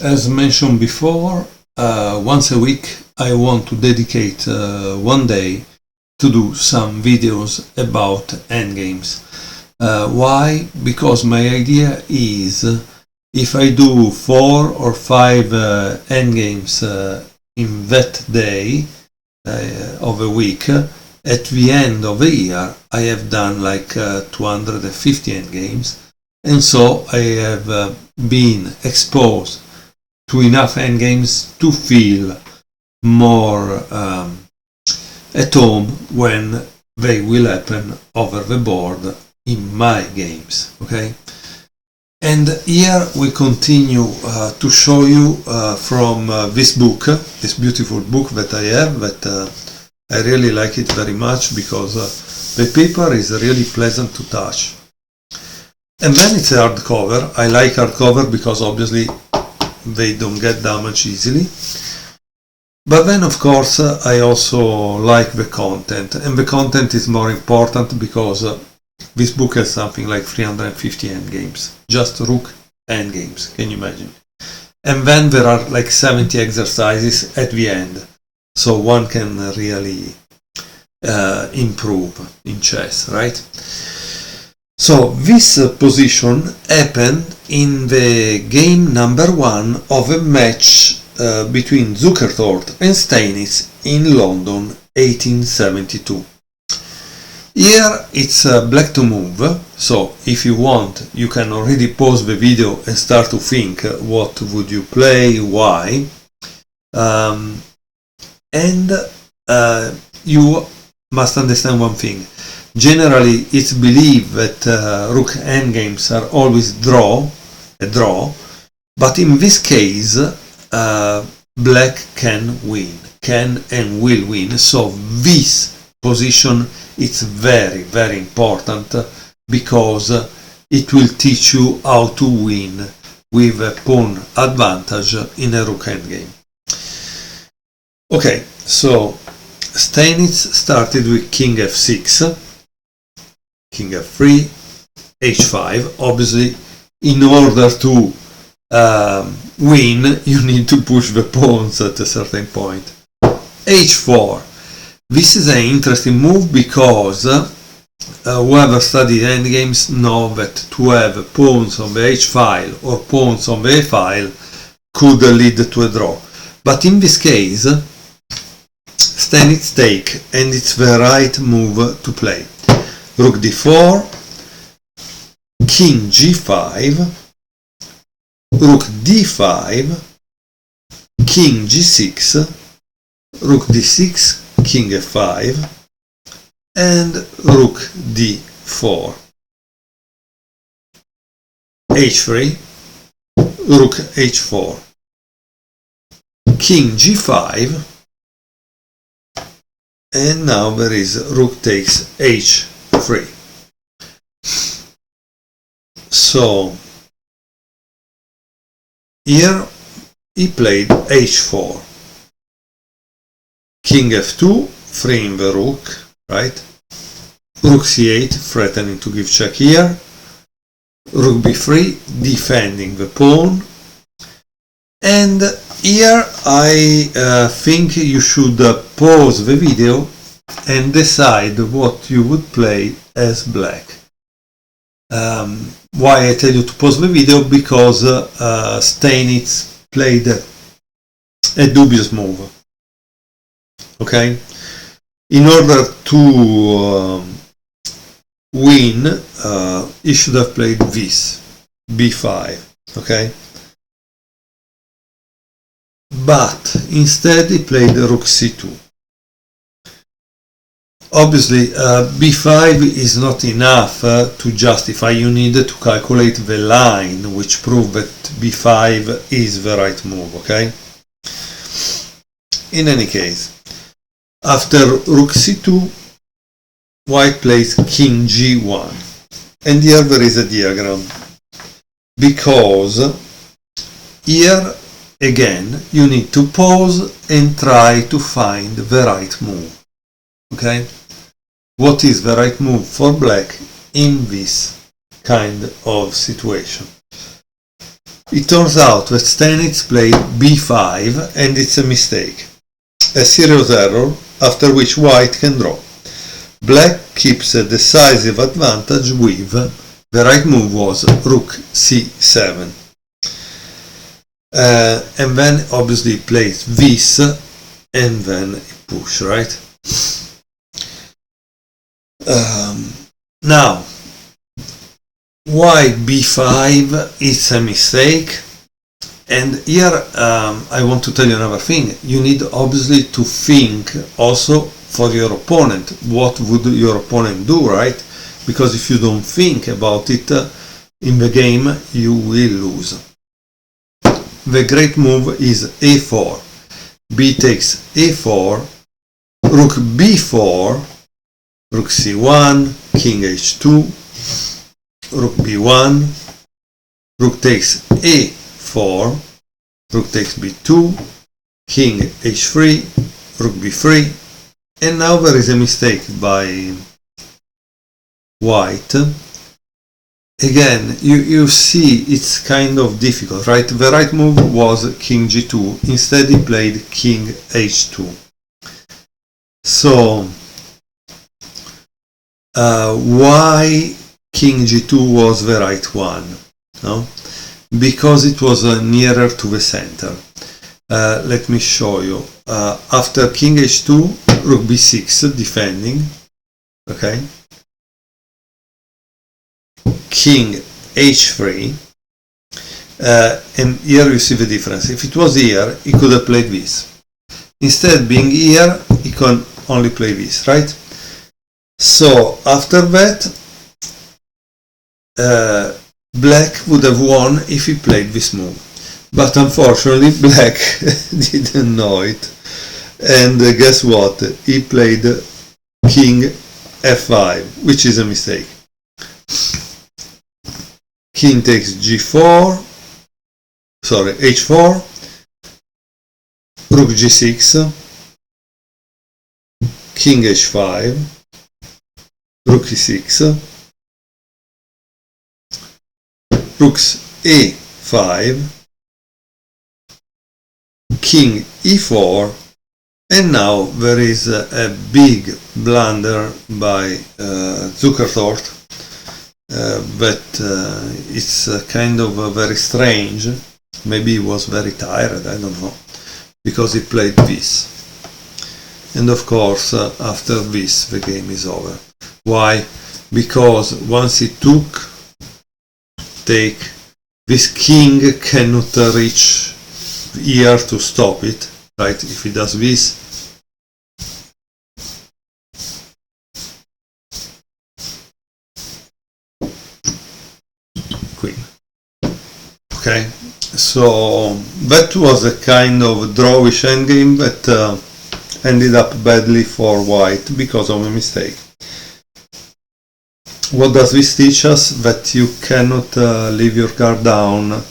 As mentioned before, once a week I want to dedicate one day to do some videos about endgames. Why? Because my idea is if I do 4 or 5 endgames in that day of a week, at the end of the year I have done like 250 endgames, and so I have been exposed to enough endgames to feel more at home when they will happen over the board in my games. Okay, and here we continue to show you from this book, this beautiful book that I have, that I really like it very much because the paper is really pleasant to touch. And then it's a hardcover. I like hardcover because obviously they don't get damaged easily. But then of course I also like the content, and the content is more important because this book has something like 350 endgames, just Rook Endgames, can you imagine? And then there are like 70 exercises at the end, so one can really improve in chess, right? So this position happened in the game number 1 of a match between Zukertort and Steinitz in London 1872. Here it's black to move, so if you want you can already pause the video and start to think what would you play, why, and you must understand one thing. Generally it's believed that Rook endgames are always a draw, but in this case black can and will win, so this position it's very, very important because it will teach you how to win with a pawn advantage in a Rook endgame. Okay, so Steinitz started with King f6, King f3, h5. Obviously, in order to win, you need to push the pawns at a certain point. h4. This is an interesting move because whoever studied endgames know that to have pawns on the h file or pawns on the a file could lead to a draw. But in this case, Steinitz take, and it's the right move to play. Rook d4, King g5, Rook d5, King g6, Rook d6, King f5, and Rook d4, h3, Rook h4, King g5, and now there is Rook takes h3. So here he played h4, King f2, freeing the rook, right? Rook c8, threatening to give check here. Rook b3, defending the pawn. And here I think you should pause the video and decide what you would play as black. Why I tell you to pause the video? Because Steinitz played a dubious move. Okay, in order to win, he should have played this, b5, okay? But instead he played Rook c2. Obviously, b5 is not enough to justify. You need to calculate the line which proves that b5 is the right move, okay? In any case, after Rook c2, white plays King g1, and here there is a diagram, because here again you need to pause and try to find the right move. Okay, what is the right move for black in this kind of situation? It turns out that Stanitz played b5 and it's a mistake. A serious error, after which white can draw. Black keeps a decisive advantage with the right move was rook c7. And then obviously plays this and then push, right? Now, why b5 is a mistake? And here I want to tell you another thing. You need obviously to think also for your opponent. What would your opponent do, right? Because if you don't think about it in the game, you will lose. The great move is a4. B takes a4, rook b4, rook c1, king h2, rook b1, rook takes a4, rook takes b2, king h3, rook b3, and now there is a mistake by white. Again, you see it's kind of difficult, right? The right move was king g2, instead he played king h2. So, why king g2 was the right one? No? Because it was nearer to the center. Let me show you. After king h2, rook b6 defending, okay? King h3, and here you see the difference. If it was here, he could have played this. Instead, being here, he can only play this, right? So after that, black would have won if he played this move. But unfortunately, black didn't know it. And guess what? He played king f5, which is a mistake. King takes g4, sorry, h4, rook g6, king h5, rook e6, rooks a5, king e4, and now there is a big blunder by Zuckertort. But it's kind of very strange. Maybe he was very tired, I don't know, because he played this. And of course, after this, the game is over. Why? Because once he take, this king cannot reach here to stop it, right? If he does this, queen. Okay, so that was a kind of drawish endgame that ended up badly for white because of a mistake. What does this teach us? That you cannot leave your guard down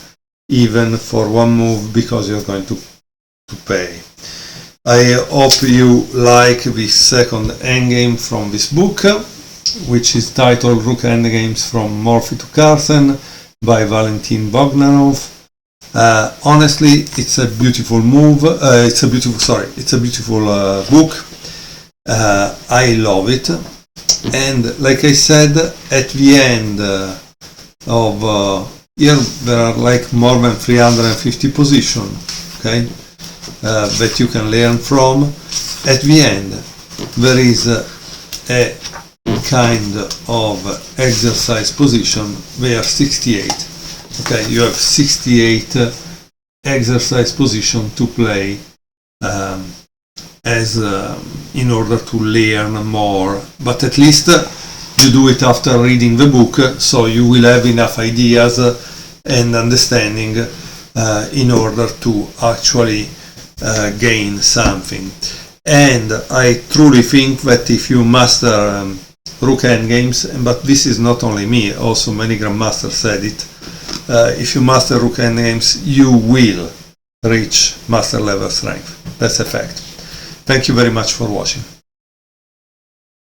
even for one move because you're going to pay. I hope you like this second endgame from this book, which is titled Rook Endgames from Morphy to Carson by Valentin Bogdanov. Honestly, it's a beautiful move. It's a beautiful book. I love it. And like I said, at the end of here there are like more than 350 positions, okay, that you can learn from. At the end there is a kind of exercise position. They are 68. Okay, you have 68 exercise position to play in order to learn more, but at least you do it after reading the book, so you will have enough ideas and understanding in order to actually gain something. And I truly think that if you master Rook Endgames, but this is not only me, also many grandmasters said it, if you master Rook Endgames, you will reach master level strength. That's a fact. Thank you very much for watching.